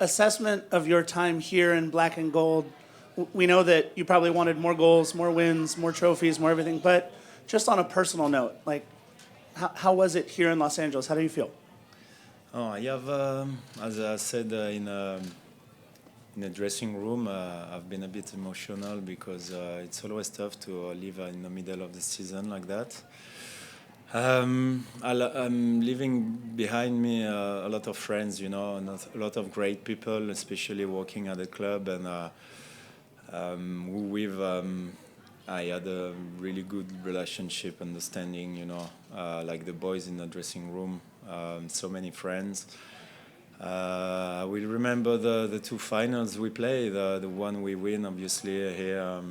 assessment of your time here in black and gold. We know that you probably wanted more goals, more wins, more trophies, more everything. But just on a personal note, like, how was it here in Los Angeles? How do you feel? Oh, I have, as I said in the dressing room, I've been a bit emotional because it's always tough to live in the middle of the season like that. I'm leaving behind me a lot of friends, you know, and a lot of great people, especially working at the club, and I had a really good relationship, understanding, you know, like the boys in the dressing room, so many friends. I will remember the two finals we played, the one we win, obviously, here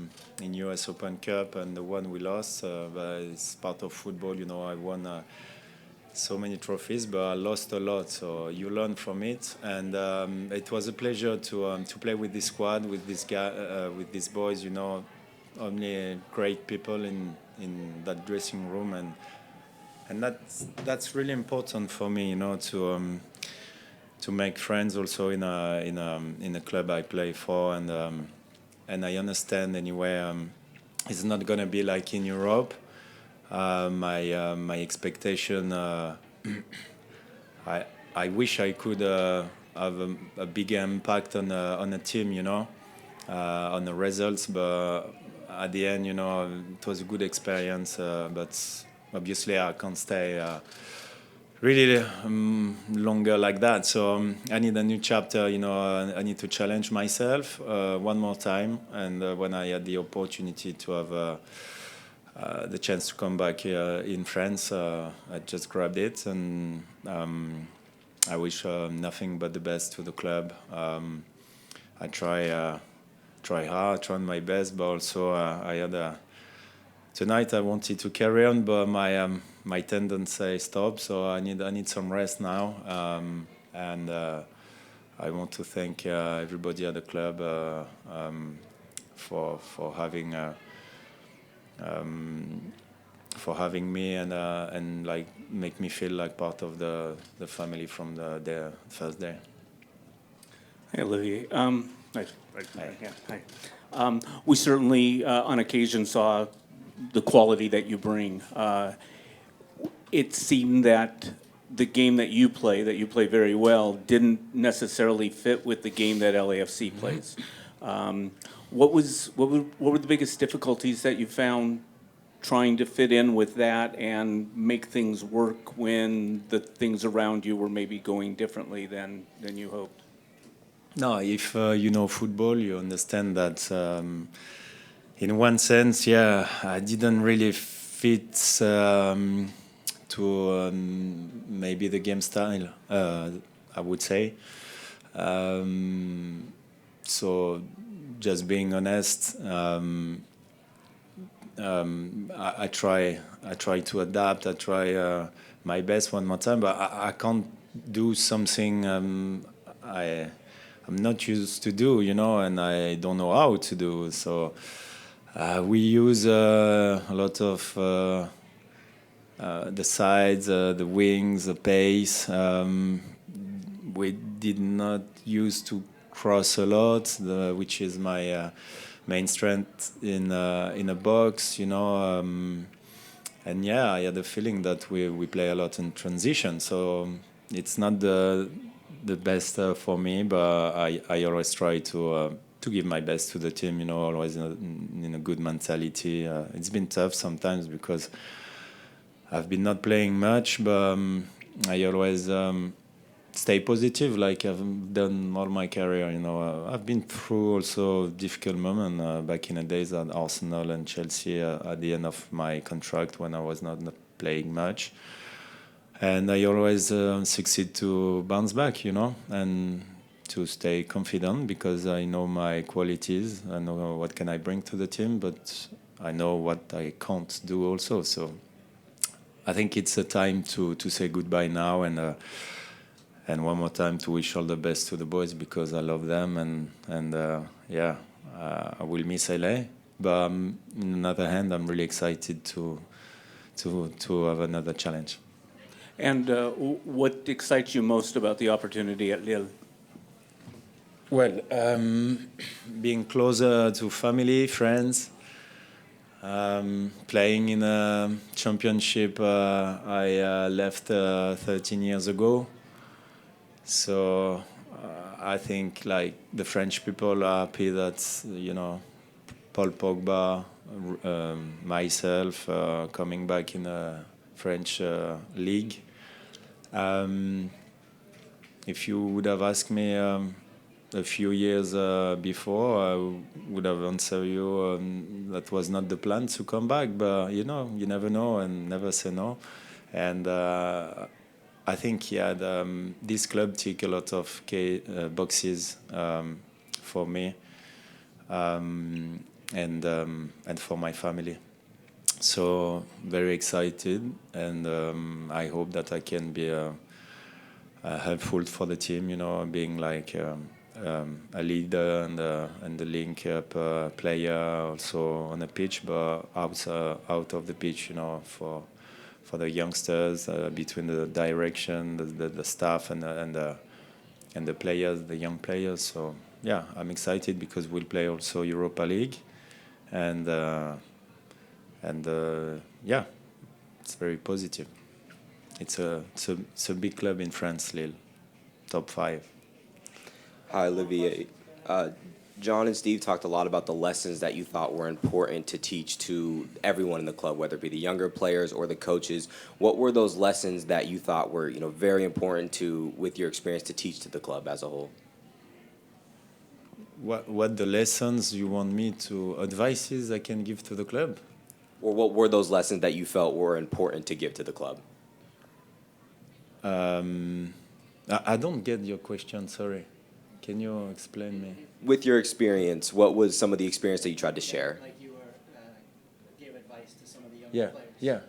in US Open Cup, and the one we lost. But it's part of football, you know. I won so many trophies, but I lost a lot. So you learn from it, and it was a pleasure to play with this squad, with this guy, with these boys. You know, only great people in that dressing room, and that's really important for me, you know, to make friends also in a club I play for, and I understand anyway. It's not gonna be like in Europe. My expectation. I wish I could have a bigger impact on a team, you know, on the results. But at the end, you know, it was a good experience. But obviously, I can't stay really longer like that. So I need a new chapter, you know. I need to challenge myself one more time. And when I had the opportunity to have the chance to come back here in France, I just grabbed it, and I wish nothing but the best to the club. I try hard, try my best, but also I had tonight I wanted to carry on, but my tendons say stop, so I need some rest now, and I want to thank everybody at the club for having me and like make me feel like part of the family from the first day. Hey, Olivier. Nice. Right. Yeah. Hi. We certainly, on occasion, saw the quality that you bring. It seemed that the game that you play very well, didn't necessarily fit with the game that LAFC plays. What were the biggest difficulties that you found trying to fit in with that and make things work when the things around you were maybe going differently than you hoped? No, if you know football, you understand that in one sense, yeah, I didn't really fit to maybe the game style, I would say. So just being honest, I try to adapt. I try my best one more time, but I can't do something I'm not used to do, you know, and I don't know how to do. So we use a lot of the sides, the wings, the pace. We did not use to cross a lot, which is my main strength in a box, you know. And yeah, I had a feeling that we play a lot in transition, so it's not the best for me, but I always try to give my best to the team, you know, always in a good mentality. It's been tough sometimes because I've been not playing much, but I always stay positive, like I've done all my career, you know. I've been through also difficult moments back in the days at Arsenal and Chelsea at the end of my contract when I was not playing much. And I always succeed to bounce back, you know, and to stay confident because I know my qualities. I know what can I bring to the team, but I know what I can't do also. So I think it's a time to say goodbye now and one more time to wish all the best to the boys because I love them and I will miss LA. But on the other hand, I'm really excited to have another challenge. And what excites you most about the opportunity at Lille? Well, being closer to family, friends, playing in a championship, I left 13 years ago. So I think like the French people are happy that Paul Pogba, myself, coming back in a French league. If you would have asked me a few years before, I would have answered you that was not the plan to come back. But you never know and never say no. And I think this club tick a lot of boxes for me and for my family. So very excited, and I hope that I can be helpful for the team. Being like a leader and the link up player also on the pitch, but out of the pitch. For the youngsters, between the direction, the staff, and the players, the young players. So yeah, I'm excited because we'll play also Europa League, and yeah, it's very positive. It's a big club in France, Lille, top 5. Hi, Olivier. John and Steve talked a lot about the lessons that you thought were important to teach to everyone in the club, whether it be the younger players or the coaches. What were those lessons that you thought were, very important with your experience to teach to the club as a whole? What the lessons you want me to advices I can give to the club? Or what were those lessons that you felt were important to give to the club? I don't get your question, sorry. Can you explain me? With your experience, what was some of the experience that you tried to share? Like you gave advice to some of the younger players. Yeah.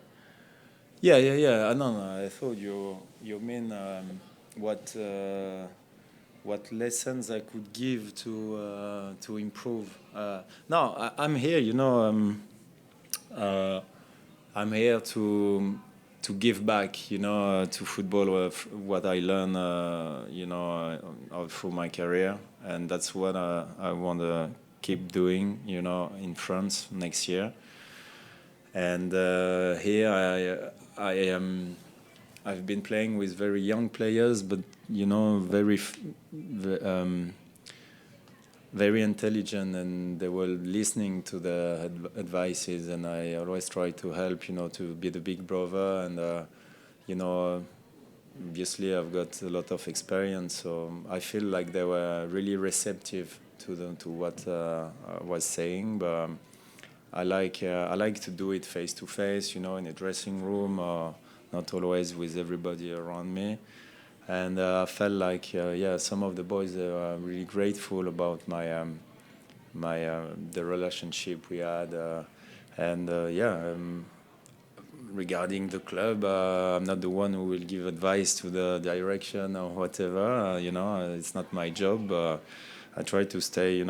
No. I thought you mean what lessons I could give to improve. No, I'm here. I'm here to give back, to football what I learned, through my career, and that's what I want to keep doing, in France next year. And here I've been playing with very young players, but very intelligent, and they were listening to the advices, and I always try to help, to be the big brother, and obviously I've got a lot of experience, so I feel like they were really receptive to what I was saying, but I like to do it face to face, in a dressing room, not always with everybody around me. And I felt like, some of the boys are really grateful about the relationship we had, regarding the club, I'm not the one who will give advice to the direction or whatever. It's not my job. I try to stay,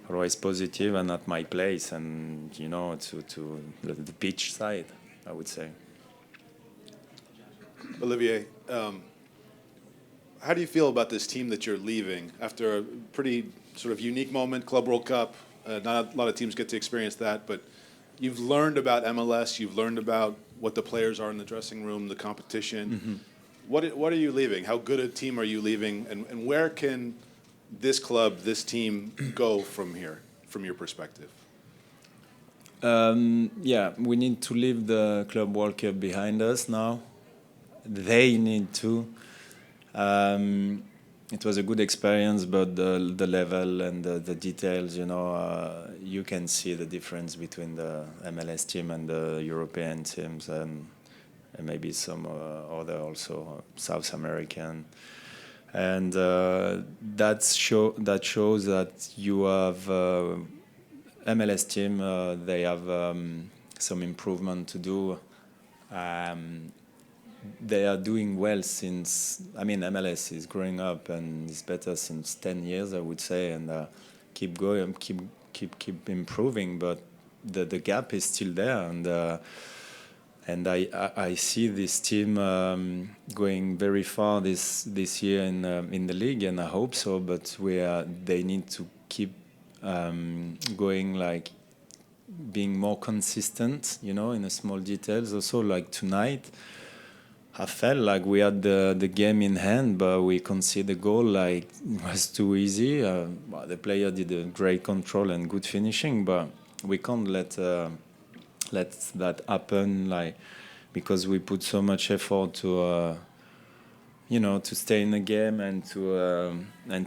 always positive and at my place, and to the pitch side, I would say. Olivier, how do you feel about this team that you're leaving after a pretty sort of unique moment, Club World Cup? Not a lot of teams get to experience that, but you've learned about MLS, you've learned about what the players are in the dressing room, the competition. Mm-hmm. What are you leaving? How good a team are you leaving? And where can this club, this team go from here, from your perspective? We need to leave the Club World Cup behind us now. They need to. It was a good experience, but the level and the details, you can see the difference between the MLS team and the European teams, and maybe some other also South American. And that shows that you have MLS team. They have some improvement to do. They are doing well since, MLS is growing up and is better since 10 years, I would say, and keep going, keep improving, but the gap is still there, and I see this team going very far this year in the league, and I hope so. But they need to keep going, like being more consistent, in the small details. Also, like tonight, I felt like we had the game in hand, but we conceded a goal. Like it was too easy. The player did a great control and good finishing, but we can't let that happen. Like because we put so much effort to to stay in the game and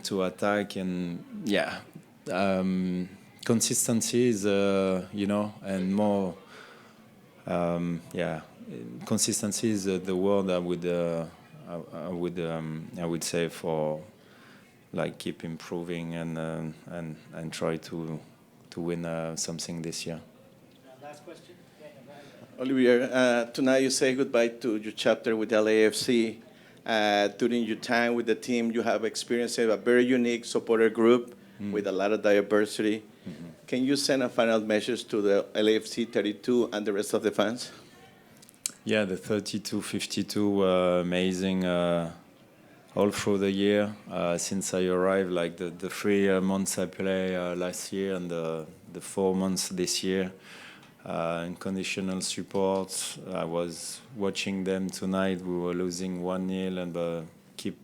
to attack, and consistency is and more consistency is the word I would say for like keep improving and try to win something this year. Last question. Olivier, tonight you say goodbye to your chapter with LAFC. During your time with the team, you have experienced a very unique supporter group with a lot of diversity. Can you send a final message to the LAFC 32 and the rest of the fans? Yeah, the 32-52 were amazing all through the year since I arrived. Like the 3 months I played last year and the 4 months this year. Unconditional support. I was watching them tonight. We were losing 1-0 and keep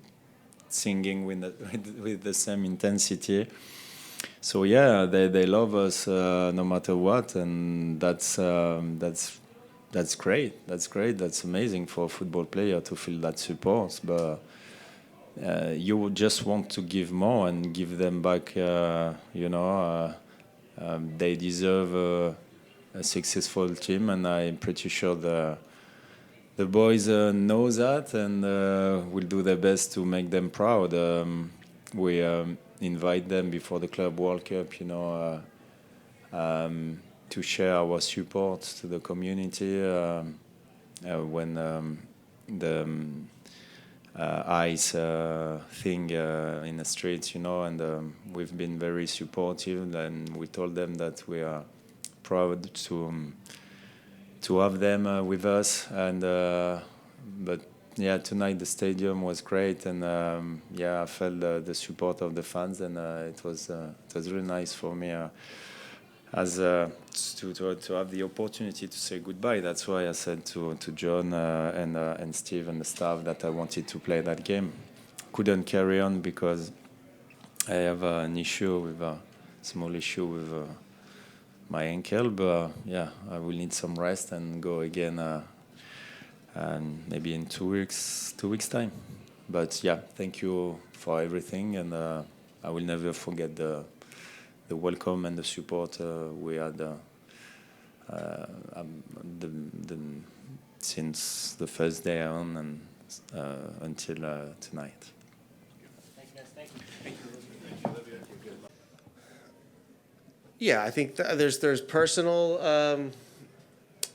singing with the same intensity. So yeah, they love us no matter what, and that's great. That's great. That's amazing for a football player to feel that support. But you just want to give more and give them back. They deserve a successful team, and I'm pretty sure the boys know that and will do their best to make them proud. We invite them before the Club World Cup, to share our support to the community when the ice thing in the streets, and we've been very supportive, and we told them that we are proud to have them with us, and but yeah, tonight the stadium was great, and I felt the support of the fans, and it was really nice for me as to have the opportunity to say goodbye. That's why I said to John and Steve and the staff that I wanted to play that game. Couldn't carry on because I have an issue with a small issue with my ankle, but I will need some rest and go again, and maybe in 2 weeks time. But thank you for everything, and I will never forget the welcome and the support we had since the first day on and until tonight. Yeah, I think there's personal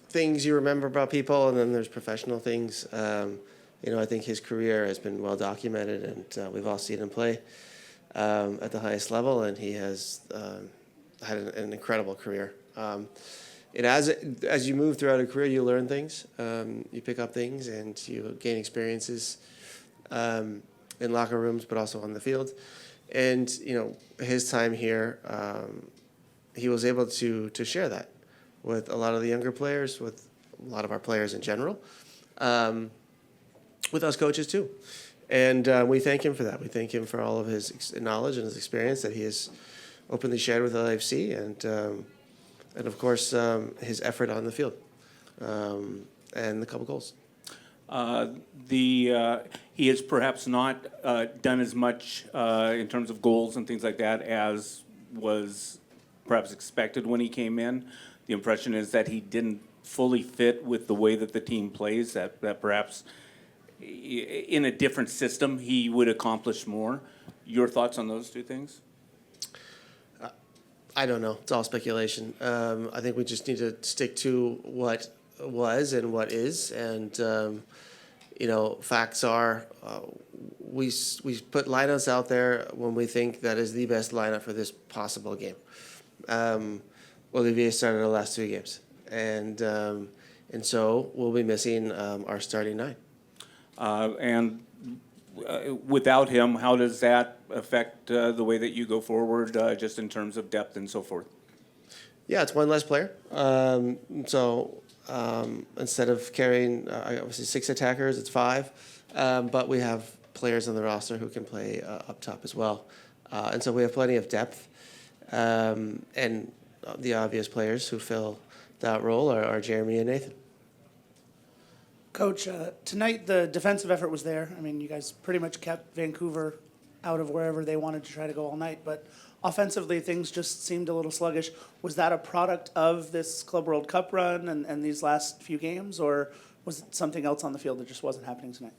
things you remember about people, and then there's professional things. I think his career has been well documented, and we've all seen him play at the highest level, and he has had an incredible career. As you move throughout a career, you learn things, you pick up things, and you gain experiences in locker rooms, but also on the field. And his time here, he was able to share that with a lot of the younger players, with a lot of our players in general, with us coaches too. And we thank him for that. We thank him for all of his knowledge and his experience that he has openly shared with LAFC, and of course his effort on the field, and the couple goals. He has perhaps not done as much in terms of goals and things like that as was perhaps expected when he came in. The impression is that he didn't fully fit with the way that the team plays, that perhaps in a different system he would accomplish more. Your thoughts on those two things? I don't know. It's all speculation. I think we just need to stick to what was and what is, and facts are we put lineups out there when we think that is the best lineup for this possible game. Olivier started the last 3 games, and And so we'll be missing our starting nine. And without him, how does that affect the way that you go forward, just in terms of depth and so forth? Yeah, it's one less player. Instead of carrying obviously 6 attackers, it's 5. But we have players on the roster who can play up top as well. And so we have plenty of depth. And the obvious players who fill that role are Jeremy and Nathan. Coach, tonight the defensive effort was there. I mean, you guys pretty much kept Vancouver out of wherever they wanted to try to go all night. But offensively, things just seemed a little sluggish. Was that a product of this Club World Cup run and these last few games, or was it something else on the field that just wasn't happening tonight?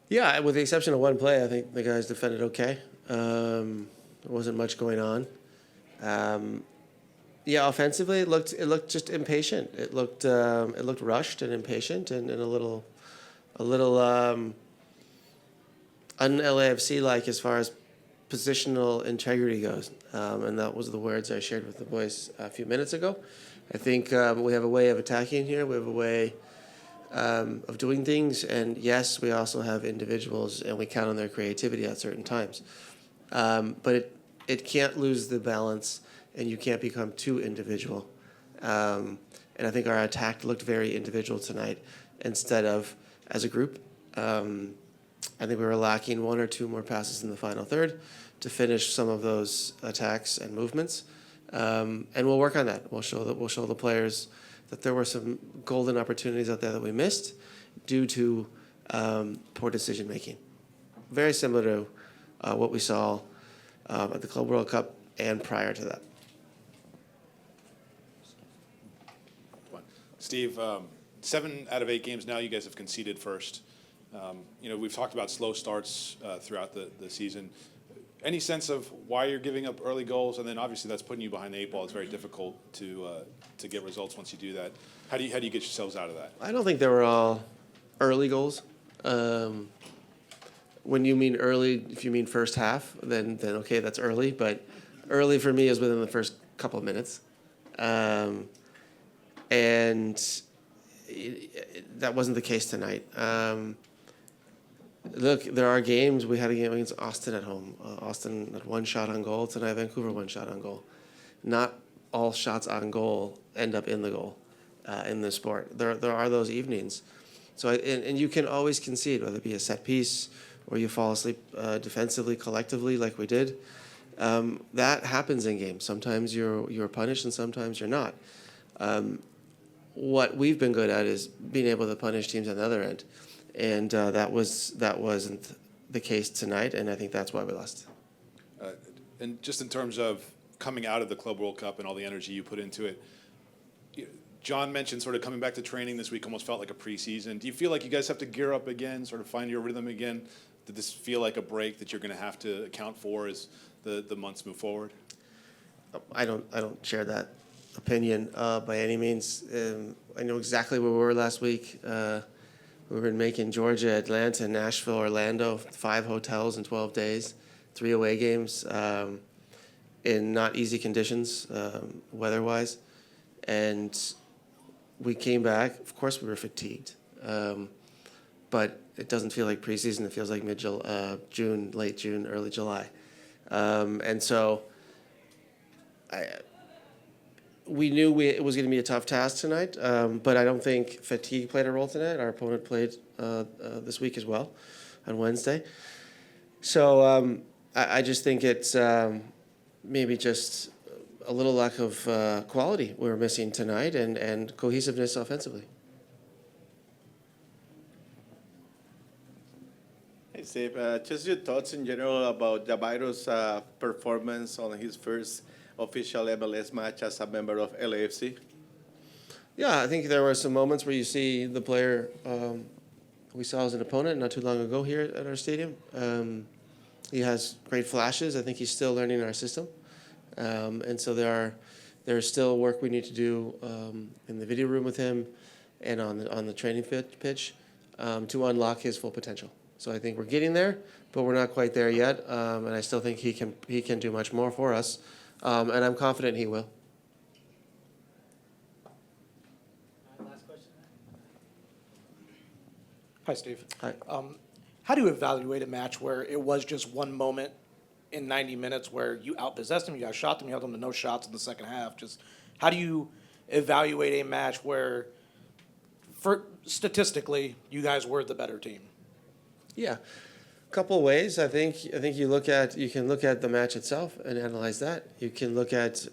Yeah, with the exception of one play, I think the guys defended okay. There wasn't much going on. Yeah, offensively, it looked just impatient. It looked rushed and impatient and a little un-LAFC like as far as positional integrity goes. And that was the words I shared with the boys a few minutes ago. I think we have a way of attacking here. We have a way of doing things. And yes, we also have individuals, and we count on their creativity at certain times. But it can't lose the balance, and you can't become too individual. And I think our attack looked very individual tonight instead of as a group. I think we were lacking 1 or 2 more passes in the final third to finish some of those attacks and movements. And we'll work on that. We'll show the players that there were some golden opportunities out there that we missed due to poor decision making. Very similar to what we saw at the Club World Cup and prior to that. Steve, 7 out of 8 games now you guys have conceded first. We've talked about slow starts throughout the season. Any sense of why you're giving up early goals? And then obviously that's putting you behind the 8 ball. It's very difficult to get results once you do that. How do you get yourselves out of that? I don't think they were all early goals. When you mean early, if you mean first half, then okay, that's early. But early for me is within the first couple of minutes. And that wasn't the case tonight. Look, there are games. We had a game against Austin at home. Austin had 1 shot on goal. Tonight, Vancouver 1 shot on goal. Not all shots on goal end up in the goal in this sport. There are those evenings. So and you can always concede, whether it be a set piece or you fall asleep defensively, collectively, like we did. That happens in games. Sometimes you're punished and sometimes you're not. What we've been good at is being able to punish teams on the other end. And that wasn't the case tonight, and I think that's why we lost. And just in terms of coming out of the Club World Cup and all the energy you put into it, John mentioned sort of coming back to training this week almost felt like a preseason. Do you feel like you guys have to gear up again, sort of find your rhythm again? Did this feel like a break that you're going to have to account for as the months move forward? I don't share that opinion by any means. I know exactly where we were last week. We were in Macon, Georgia, Atlanta, Nashville, Orlando, 5 hotels in 12 days, 3 away games in not easy conditions weather-wise. And we came back. Of course, we were fatigued. But it doesn't feel like preseason. It feels like June, late June, early July. And so we knew it was going to be a tough task tonight, but I don't think fatigue played a role tonight. Our opponent played this week as well on Wednesday. So I just think it's maybe just a little lack of quality we were missing tonight and cohesiveness offensively. Hey, Steve, just your thoughts in general about Javairo's performance on his first official MLS match as a member of LAFC? Yeah, I think there were some moments where you see the player we saw as an opponent not too long ago here at our stadium. He has great flashes. I think he's still learning our system. And so there's still work we need to do in the video room with him and on the training pitch to unlock his full potential. So I think we're getting there, but we're not quite there yet. And I still think he can do much more for us. And I'm confident he will. Hi, Steve. Hi. How do you evaluate a match where it was just one moment in 90 minutes where you outpossessed them, you guys shot them, you held them to no shots in the second half? Just how do you evaluate a match where, statistically, you guys were the better team? Yeah, couple of ways. I think you can look at the match itself and analyze that. You can look at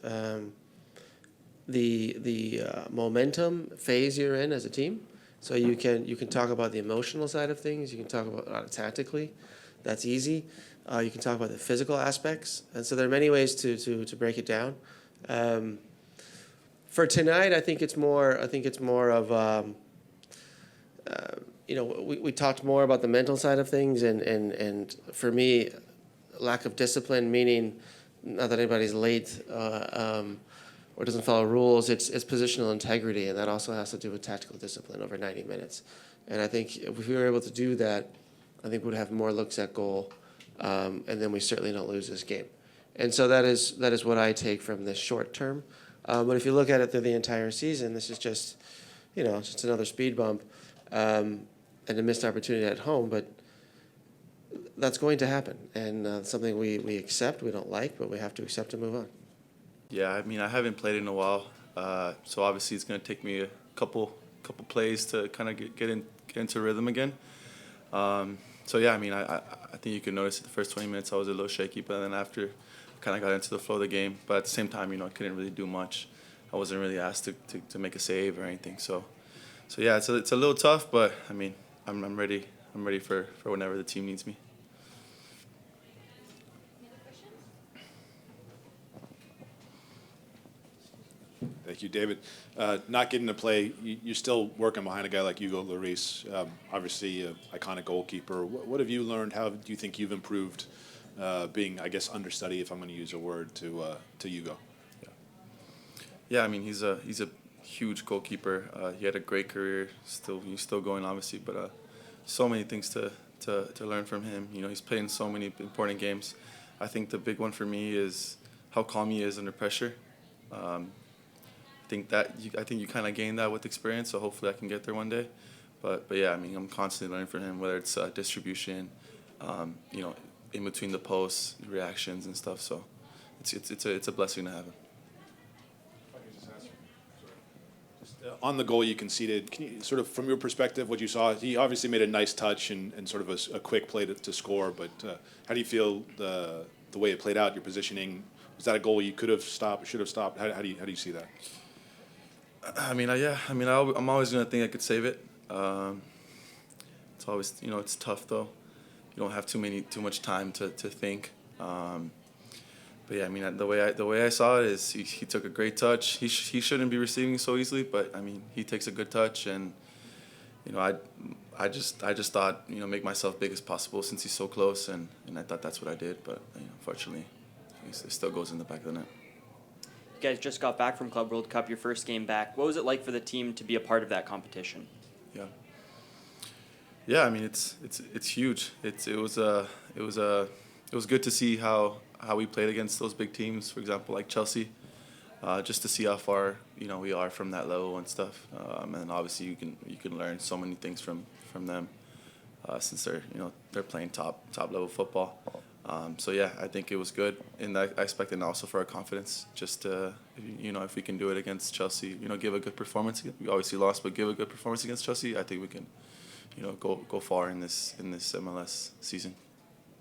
the momentum phase you're in as a team. So you can talk about the emotional side of things. You can talk about it tactically. That's easy. You can talk about the physical aspects, and so there are many ways to break it down. For tonight, I think it's more of we talked more about the mental side of things, and for me, lack of discipline, meaning not that anybody's late or doesn't follow rules, it's positional integrity, and that also has to do with tactical discipline over 90 minutes. And I think if we were able to do that, I think we'd have more looks at goal, and then we certainly don't lose this game. And so that is what I take from this short term. But if you look at it through the entire season, this is just another speed bump. And a missed opportunity at home, but that's going to happen, and something we accept, we don't like, but we have to accept and move on. Yeah, I mean, I haven't played in a while, so obviously it's going to take me a couple plays to kind of get into rhythm again. So yeah, I mean, I think you can notice the first 20 minutes I was a little shaky, but then after, I kind of got into the flow of the game. But at the same time, I couldn't really do much. I wasn't really asked to make a save or anything. So yeah, it's a little tough, but I mean, I'm ready. I'm ready for whenever the team needs me. Thank you, David. Not getting to play, you're still working behind a guy like Hugo Lloris, obviously an iconic goalkeeper. What have you learned? How do you think you've improved being, I guess, understudy, if I'm going to use a word, to Hugo? Yeah, I mean, he's a huge goalkeeper. He had a great career. He's still going, obviously, but so many things to learn from him. He's played in so many important games. I think the big one for me is how calm he is under pressure. I think you kind of gain that with experience. So hopefully I can get there one day. But yeah, I mean, I'm constantly learning from him, whether it's distribution, in between the posts, reactions and stuff. So it's a blessing to have him. On the goal you conceded, can you sort of, from your perspective, what you saw? He obviously made a nice touch and sort of a quick play to score, but how do you feel the way it played out, your positioning? Was that a goal you could have stopped, should have stopped? How do you see that? I'm always going to think I could save it. It's always, it's tough though. You don't have too much time to think. But yeah, I mean, the way I saw it is he took a great touch. He shouldn't be receiving so easily, but I mean, he takes a good touch, and I just thought, make myself big as possible since he's so close, and I thought that's what I did. But unfortunately, it still goes in the back of the net. You guys just got back from Club World Cup, your first game back. What was it like for the team to be a part of that competition? Yeah. I mean, it's huge. It was good to see how we played against those big teams, for example, like Chelsea, just to see how far we are from that level and stuff. And obviously you can learn so many things from them, since they're playing top level football. So yeah, I think it was good, and I expect it also for our confidence. Just if we can do it against Chelsea, give a good performance. We obviously lost, but give a good performance against Chelsea. I think we can, go far in this MLS season.